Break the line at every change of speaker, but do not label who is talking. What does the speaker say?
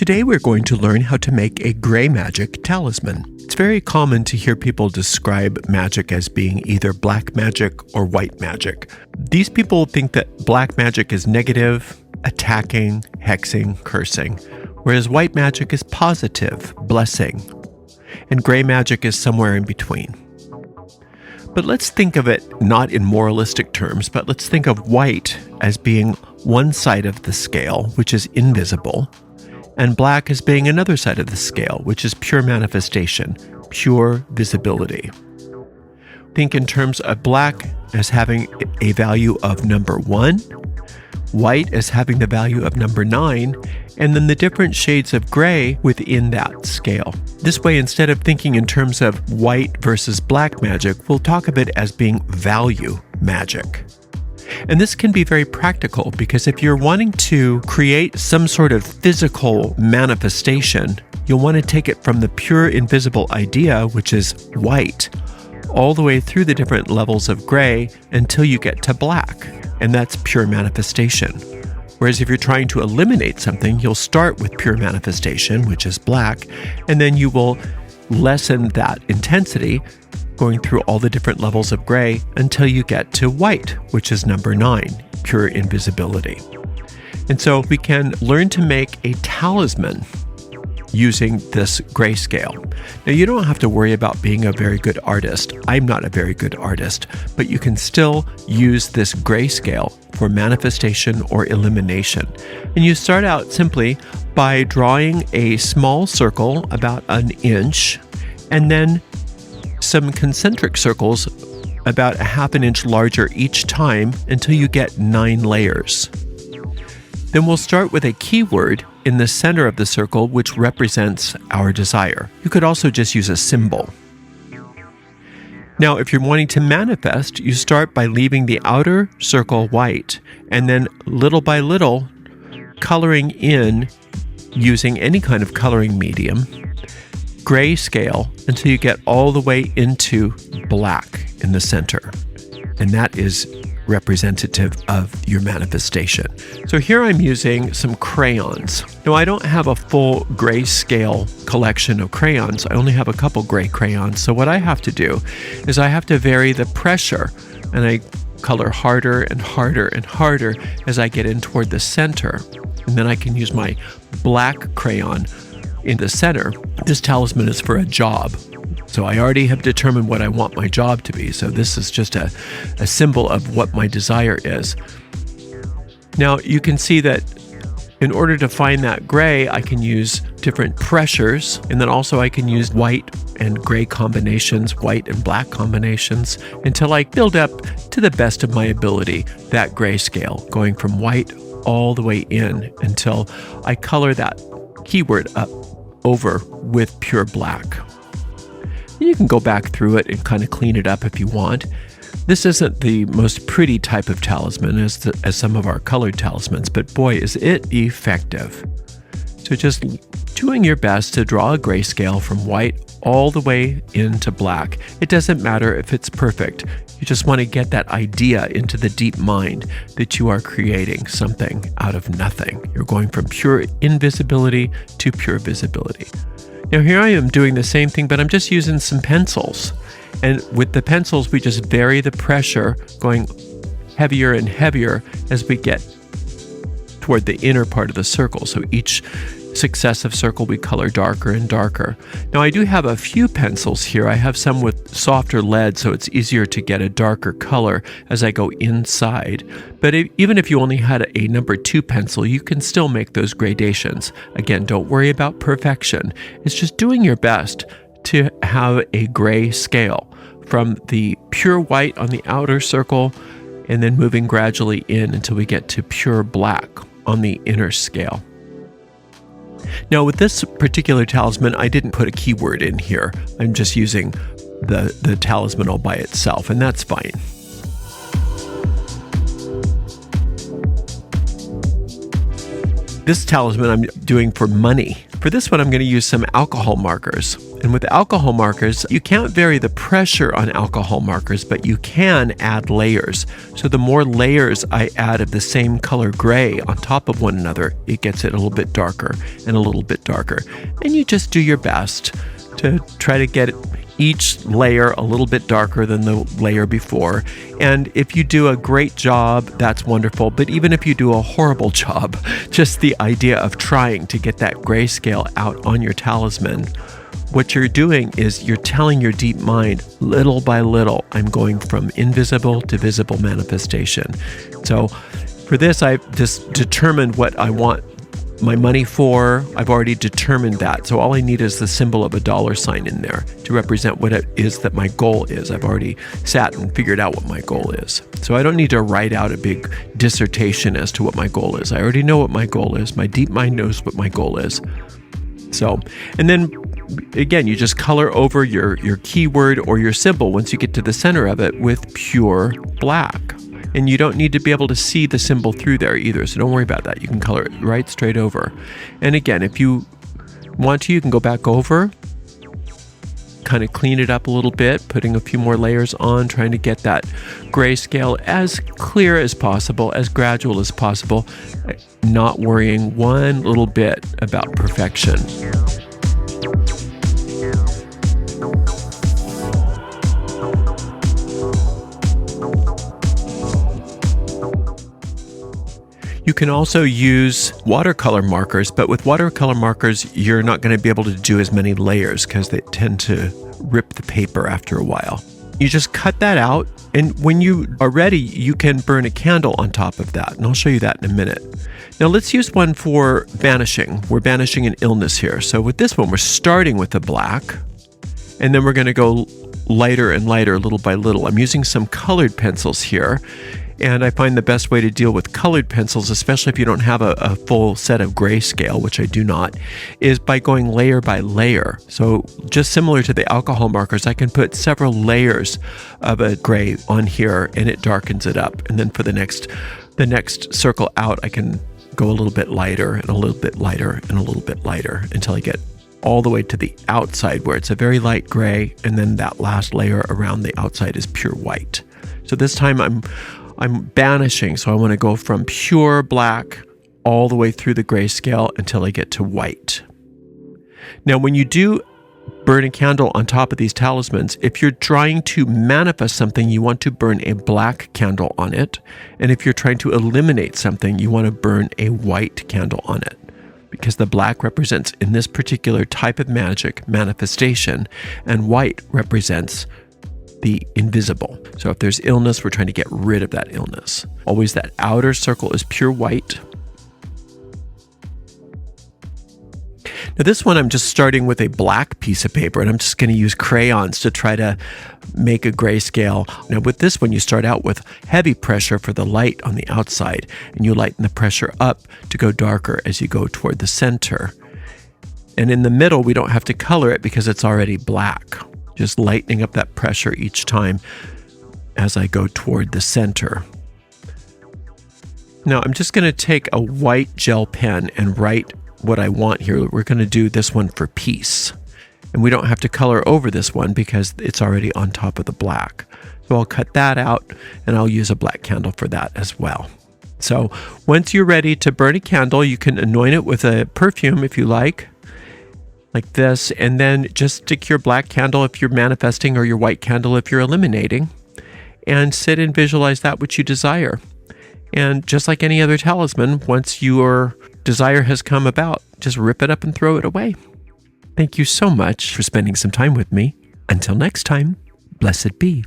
Today we're going to learn how to make a gray magic talisman. It's very common to hear people describe magic as being either black magic or white magic. These people think that black magic is negative, attacking, hexing, cursing, whereas white magic is positive, blessing, and gray magic is somewhere in between. But let's think of it not in moralistic terms, but let's think of white as being one side of the scale, which is invisible, and black as being another side of the scale, which is pure manifestation, pure visibility. Think in terms of black as having a value of number 1, white as having the value of number 9, and then the different shades of gray within that scale. This way, instead of thinking in terms of white versus black magic, we'll talk of it as being value magic. And this can be very practical because if you're wanting to create some sort of physical manifestation, you'll want to take it from the pure invisible idea, which is white, all the way through the different levels of gray until you get to black, and that's pure manifestation. Whereas if you're trying to eliminate something, you'll start with pure manifestation, which is black, and then you will lessen that intensity going through all the different levels of gray until you get to white, which is number 9, pure invisibility. And so we can learn to make a talisman using this grayscale. Now, you don't have to worry about being a very good artist. I'm not a very good artist, but you can still use this grayscale for manifestation or elimination. And you start out simply by drawing a small circle about an inch, and then some concentric circles about a half an inch larger each time until you get 9 layers. Then we'll start with a keyword in the center of the circle, which represents our desire. You could also just use a symbol. Now, if you're wanting to manifest, you start by leaving the outer circle white, and then little by little, coloring in using any kind of coloring medium, grayscale, until you get all the way into black in the center. And that is representative of your manifestation. So here I'm using some crayons. Now, I don't have a full grayscale collection of crayons. I only have a couple gray crayons. So what I have to do is I have to vary the pressure, and I color harder and harder and harder as I get in toward the center. And then I can use my black crayon in the center. This talisman is for a job. So I already have determined what I want my job to be. So this is just a symbol of what my desire is. Now you can see that in order to find that gray, I can use different pressures, and then also I can use white and gray combinations, white and black combinations, until I build up to the best of my ability that grayscale, going from white all the way in until I color that keyword up over with pure black. You can go back through it and kind of clean it up if you want. This isn't the most pretty type of talisman as some of our colored talismans, but boy, is it effective. So just doing your best to draw a grayscale from white all the way into black. It doesn't matter if it's perfect. You just want to get that idea into the deep mind that you are creating something out of nothing. You're going from pure invisibility to pure visibility. Now here I am doing the same thing, but I'm just using some pencils. And with the pencils, we just vary the pressure, going heavier and heavier as we get toward the inner part of the circle. So each successive circle we color darker and darker. Now I do have a few pencils here. I have some with softer lead, so it's easier to get a darker color as I go inside. But even if you only had a number 2 pencil, you can still make those gradations. Again, don't worry about perfection. It's just doing your best to have a gray scale from the pure white on the outer circle and then moving gradually in until we get to pure black on the inner scale. Now with this particular talisman, I didn't put a keyword in here. I'm just using the talisman all by itself, and that's fine. This talisman I'm doing for money. For this one, I'm going to use some alcohol markers. And with alcohol markers, you can't vary the pressure on alcohol markers, but you can add layers. So the more layers I add of the same color gray on top of one another, it gets it a little bit darker and a little bit darker. And you just do your best to try to get each layer a little bit darker than the layer before. And if you do a great job, that's wonderful. But even if you do a horrible job, just the idea of trying to get that grayscale out on your talisman, what you're doing is you're telling your deep mind, little by little, I'm going from invisible to visible manifestation. So for this, I've just determined what I want my money for. I've already determined that. So all I need is the symbol of a $sign in there to represent what it is that my goal is. I've already sat and figured out what my goal is. So I don't need to write out a big dissertation as to what my goal is. I already know what my goal is. My deep mind knows what my goal is. So, and then again, you just color over your keyword or your symbol once you get to the center of it with pure black. And you don't need to be able to see the symbol through there either, so don't worry about that. You can color it right straight over. And again, if you want to, you can go back over, kind of clean it up a little bit, putting a few more layers on, trying to get that grayscale as clear as possible, as gradual as possible, not worrying one little bit about perfection. You can also use watercolor markers, but with watercolor markers, you're not going to be able to do as many layers because they tend to rip the paper after a while. You just cut that out, and when you are ready, you can burn a candle on top of that, and I'll show you that in a minute. Now let's use one for banishing. We're banishing an illness here. So with this one, we're starting with the black, and then we're going to go lighter and lighter little by little. I'm using some colored pencils here. And I find the best way to deal with colored pencils, especially if you don't have a full set of grayscale, which I do not, is by going layer by layer. So just similar to the alcohol markers, I can put several layers of a gray on here and it darkens it up. And then for the next circle out, I can go a little bit lighter and a little bit lighter and a little bit lighter until I get all the way to the outside where it's a very light gray. And then that last layer around the outside is pure white. So this time I'm banishing, so I want to go from pure black all the way through the grayscale until I get to white. Now, when you do burn a candle on top of these talismans, if you're trying to manifest something, you want to burn a black candle on it. And if you're trying to eliminate something, you want to burn a white candle on it. Because the black represents, in this particular type of magic, manifestation, and white represents the invisible. So if there's illness, we're trying to get rid of that illness. Always that outer circle is pure white. Now this one, I'm just starting with a black piece of paper, and I'm just going to use crayons to try to make a grayscale. Now with this one, you start out with heavy pressure for the light on the outside, and you lighten the pressure up to go darker as you go toward the center. And in the middle, we don't have to color it because it's already black. Just lightening up that pressure each time as I go toward the center. Now I'm just going to take a white gel pen and write what I want here. We're going to do this one for peace. And we don't have to color over this one because it's already on top of the black. So I'll cut that out and I'll use a black candle for that as well. So once you're ready to burn a candle, you can anoint it with a perfume if you like this, and then just stick your black candle if you're manifesting or your white candle if you're eliminating, and sit and visualize that which you desire. And just like any other talisman, once your desire has come about, just rip it up and throw it away. Thank you so much for spending some time with me. Until next time, blessed be.